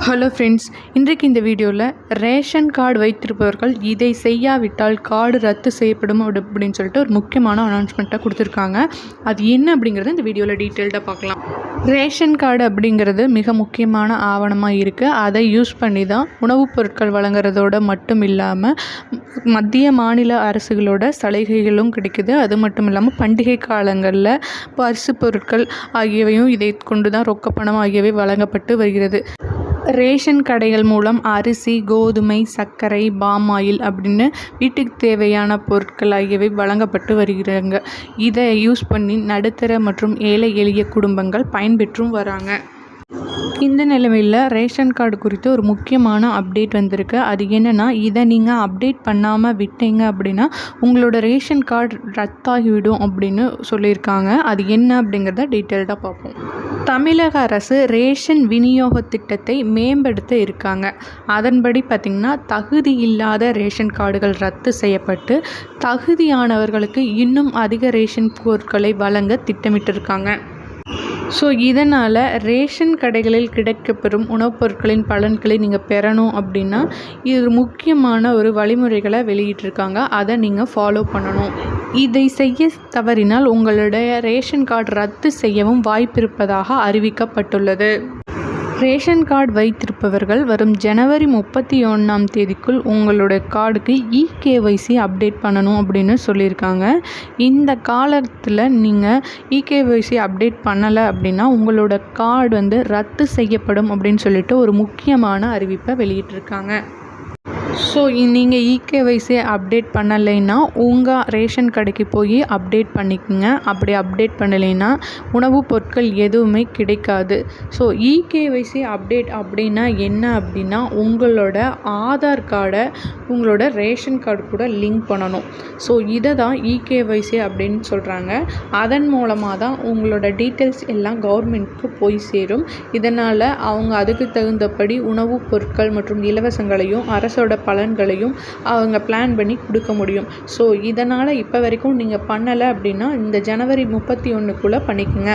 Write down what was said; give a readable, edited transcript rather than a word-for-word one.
Hello friends, இன்றைக்கு இந்த வீடியோவில் ரேஷன் கார்டு வைத்திருப்பவர்கள் இதை செய்யாவிட்டால் கார்டு ரத்து செய்யப்படும் அப்படின்னு சொல்லிட்டு ஒரு முக்கியமான அனௌன்ஸ்மெண்ட்டை கொடுத்துருக்காங்க. அது என்ன அப்படிங்கிறத இந்த வீடியோவில் டீட்டெயில்டாக பார்க்கலாம். ரேஷன் கார்டு அப்படிங்கிறது மிக முக்கியமான ஆவணமாக இருக்குது. அதை யூஸ் பண்ணி தான் உணவுப் பொருட்கள் வழங்குறதோடு மட்டும் இல்லாமல் மத்திய மாநில அரசுகளோட சலுகைகளும் கிடைக்குது. அது மட்டும் இல்லாமல் பண்டிகை காலங்களில் பரிசு பொருட்கள் ஆகியவையும் இதை கொண்டு தான் ரொக்கப்பணம் ஆகியவை வழங்கப்பட்டு வருகிறது. ரேஷன் கடைகள் மூலம் அரிசி, கோதுமை, சர்க்கரை, பாம் ஆயில் அப்படின்னு வீட்டுக்கு தேவையான பொருட்கள் ஆகியவை வழங்கப்பட்டு வருகிறாங்க. இதை யூஸ் பண்ணி நடுத்தர மற்றும் ஏழை எளிய குடும்பங்கள் பயன்பெற்றும் வராங்க. இந்த நிலைமையில் ரேஷன் கார்டு குறித்து ஒரு முக்கியமான அப்டேட் வந்திருக்கு. அது என்னென்னா, இதை நீங்கள் அப்டேட் பண்ணாமல் விட்டீங்க அப்படின்னா உங்களோட ரேஷன் கார்டு ரத்தாகிவிடும் அப்படின்னு சொல்லியிருக்காங்க. அது என்ன அப்படிங்கிறத டீட்டெயில்டாக பார்ப்போம். தமிழக அரசு ரேஷன் விநியோக திட்டத்தை மேம்படுத்த இருக்காங்க. அதன்படி பார்த்திங்கன்னா, தகுதி இல்லாத ரேஷன் கார்டுகள் ரத்து செய்யப்பட்டு தகுதியானவர்களுக்கு இன்னும் அதிக ரேஷன் பொருட்களை வழங்க திட்டமிட்டிருக்காங்க. ஸோ இதனால் ரேஷன் கடைகளில் கிடைக்கப்பெறும் உணவுப் பொருட்களின் பலன்களை நீங்கள் பெறணும் அப்படின்னா இது முக்கியமான ஒரு வழிமுறைகளை வெளியிட்டிருக்காங்க. அதை நீங்கள் ஃபாலோ பண்ணணும். இதை செய்ய தவறினால் உங்களுடைய ரேஷன் கார்டு ரத்து செய்யவும் வாய்ப்பிருப்பதாக அறிவிக்கப்பட்டுள்ளது. ரேஷன் கார்டு வைத்திருப்பவர்கள் வரும் ஜனவரி 31 உங்களோட கார்டுக்கு இகேஒய்சி அப்டேட் பண்ணணும் அப்படின்னு சொல்லியிருக்காங்க. இந்த காலத்தில் நீங்கள் இகேஒய்சி அப்டேட் பண்ணலை அப்படின்னா உங்களோட கார்டு ரத்து செய்யப்படும் அப்படின்னு சொல்லிட்டு ஒரு முக்கியமான அறிவிப்பை வெளியிட்டிருக்காங்க. ஸோ நீங்கள் இகேஒய்சி அப்டேட் பண்ணலைன்னா உங்கள் ரேஷன் கடைக்கு போய் அப்டேட் பண்ணிக்கோங்க. அப்படி அப்டேட் பண்ணலைன்னா உணவுப் பொருட்கள் எதுவுமே கிடைக்காது. ஸோ இகேஒய்சி அப்டேட் அப்படின்னா என்ன அப்படின்னா, உங்களோட ஆதார் கார்டை உங்களோட ரேஷன் கார்டு கூட லிங்க் பண்ணணும். ஸோ இதை தான் இகேஒய்சி அப்படின்னு சொல்கிறாங்க. அதன் மூலமாக தான் உங்களோட டீட்டெயில்ஸ் எல்லாம் கவர்மெண்ட்டுக்கு போய் சேரும். இதனால் அவங்க அதுக்கு தகுந்தபடி உணவுப் பொருட்கள் மற்றும் இலவசங்களையும் அரசோட பலன்களையும் அவங்க பிளான் பண்ணி கொடுக்க முடியும். ஸோ இதனால் இப்போ வரைக்கும் நீங்கள் பண்ணலை அப்படின்னா இந்த ஜனவரி 31 பண்ணிக்கோங்க.